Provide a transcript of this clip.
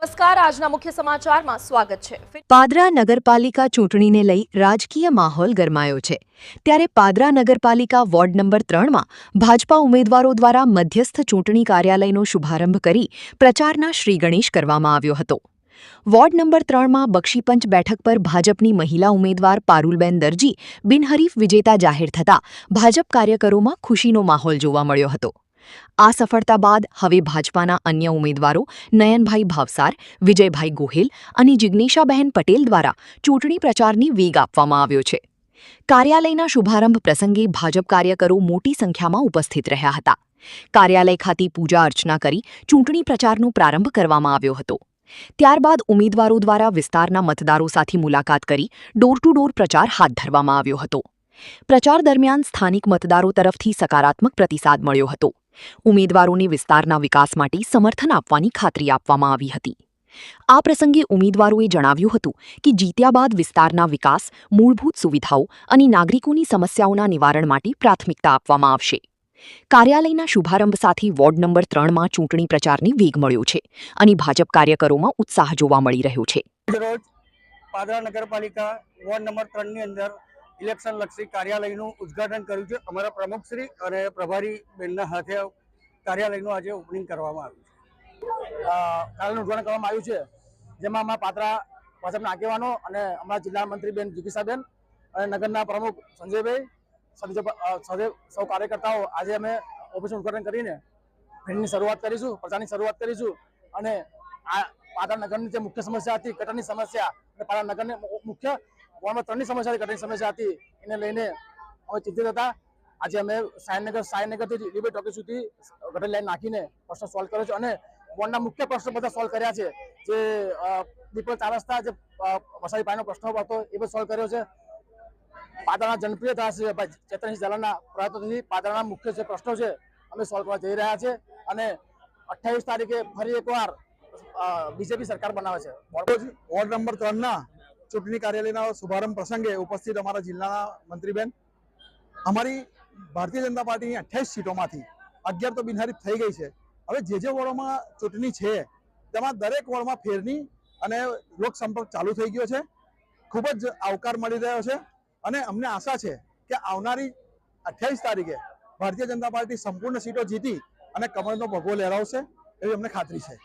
નમસ્કાર, આજના મુખ્ય સમાચારમાં સ્વાગત છે। પાદરા નગરપાલિકા ચૂંટણીને લઈ રાજકીય માહોલ ગરમાયો છે। ત્યારે પાદરા નગરપાલિકા વોર્ડ નંબર 3માં ભાજપા ઉમેદવારો દ્વારા મધ્યસ્થ ચૂંટણી કાર્યાલયનો શુભારંભ કરી પ્રચારના શ્રીગણેશ કરવામાં આવ્યો હતો। વોર્ડ નંબર 3માં બક્ષીપંચ બેઠક પર ભાજપની મહિલા ઉમેદવાર પારુલબેન દરજી બિનહરીફ વિજેતા જાહેર થતાં ભાજપ કાર્યકરોમાં ખુશીનો માહોલ જોવા મળ્યો હતો। આ સફળતા બાદ હવે ભાજપાના અન્ય ઉમેદવારો નયનભાઈ ભાવસાર, વિજયભાઈ ગોહિલ અને જિગ્નેશાબહેન પટેલ દ્વારા ચૂંટણી પ્રચારની વેગ આપવામાં આવ્યો છે। કાર્યાલયના શુભારંભ પ્રસંગે ભાજપ કાર્યકરો મોટી સંખ્યામાં ઉપસ્થિત રહ્યા હતા। કાર્યાલય ખાતે પૂજા અર્ચના કરી ચૂંટણી પ્રચારનો પ્રારંભ કરવામાં આવ્યો હતો। ત્યારબાદ ઉમેદવારો દ્વારા વિસ્તારના મતદારો સાથે મુલાકાત કરી ડોર ટુ ડોર પ્રચાર હાથ ધરવામાં આવ્યો હતો। પ્રચાર દરમિયાન સ્થાનિક મતદારો તરફથી સકારાત્મક પ્રતિસાદ મળ્યો હતો। ઉમેદવારોને વિસ્તારના વિકાસ માટે સમર્થન આપવાની ખાતરી આપવામાં આવી હતી। આ પ્રસંગે ઉમેદવારોએ જણાવ્યું હતું કે જીત્યા બાદ વિસ્તારના વિકાસ, મૂળભૂત સુવિધાઓ અને નાગરિકોની સમસ્યાઓના નિવારણ માટે પ્રાથમિકતા આપવામાં આવશે। કાર્યાલયના શુભારંભ સાથે વોર્ડ નંબર 3માં ચૂંટણી પ્રચારને વેગ મળ્યો છે અને ભાજપ કાર્યકરોમાં ઉત્સાહ જોવા મળી રહ્યો છે। રોજ પાદરા નગરપાલિકા વોર્ડ નંબર 3ની અંદર ઇલેક્શન લક્ષી કાર્યાલયનું ઉદ્ઘાટન કર્યું છે। અમારા પ્રમુખશ્રી અને પ્રભારી બેનના હાથે કાર્યાલયનું આજે ઓપનિંગ કરવામાં આવ્યું છે। કાર્યાલયનું ઉદ્ઘાટન કરવામાં આવ્યું છે, જેમાં અમારા પાદરા ભાજપના આગેવાનો અને અમારા જિલ્લા મંત્રી બેન જિગીશાબેન અને નગરના પ્રમુખ સંજયભાઈ સાથે સૌ કાર્યકર્તાઓ આજે અમે ઓફિસનું ઉદ્ઘાટન કરીને ભેટની શરૂઆત કરીશું, પ્રચારની શરૂઆત કરીશું અને આ પાદરા નગરની જે મુખ્ય સમસ્યા હતી, ગટરની સમસ્યા અને પાદરા નગરની મુખ્ય વોર્ડમાં 3ની સમસ્યા હતી, ગટરની સમસ્યા હતી, એને લઈને અમે ચિંતિત હતા। આજે અમે સાયનગરથી લિબર્ટી ટોકી સુધી ગટર લાઈન નાખીને પ્રશ્ન સોલ્વ કર્યો છે અને વોર્ડના મુખ્ય પ્રશ્નો બધા સોલ્વ કર્યા છે। જે દીપક 4 રસ્તા, જે વરસાદી પાણીનો પ્રશ્ન હતો એ પણ સોલ્વ કર્યો છે। પાદરાના જનપ્રિય ધારાસભ્ય ચેતનસિંહ ઝાલાના પ્રયત્નોથી પાદરાના મુખ્ય જે પ્રશ્નો છે અમે સોલ્વ કરવા જઈ રહ્યા છે અને 28 તારીખે ફરી એકવાર બીજેપી સરકાર બનાવે છે। વોર્ડ નંબર 3ના ચૂંટણી કાર્યાલયના શુભારંભ પ્રસંગે ઉપસ્થિત અમારા જિલ્લાના મંત્રીબેન, અમારી ભારતીય જનતા પાર્ટીની 28 સીટોમાંથી 11 તો બિનહરીફ થઈ ગઈ છે। હવે જે વોર્ડોમાં ચૂંટણી છે તેમાં દરેક વોર્ડમાં ફેરની અને લોકસંપર્ક ચાલુ થઈ ગયો છે। ખૂબ જ આવકાર મળી રહ્યો છે અને અમને આશા છે કે આવનારી 28 તારીખે ભારતીય જનતા પાર્ટી સંપૂર્ણ સીટો જીતી અને કમળનો ભગવો લહેરાવશે એવી અમને ખાતરી છે।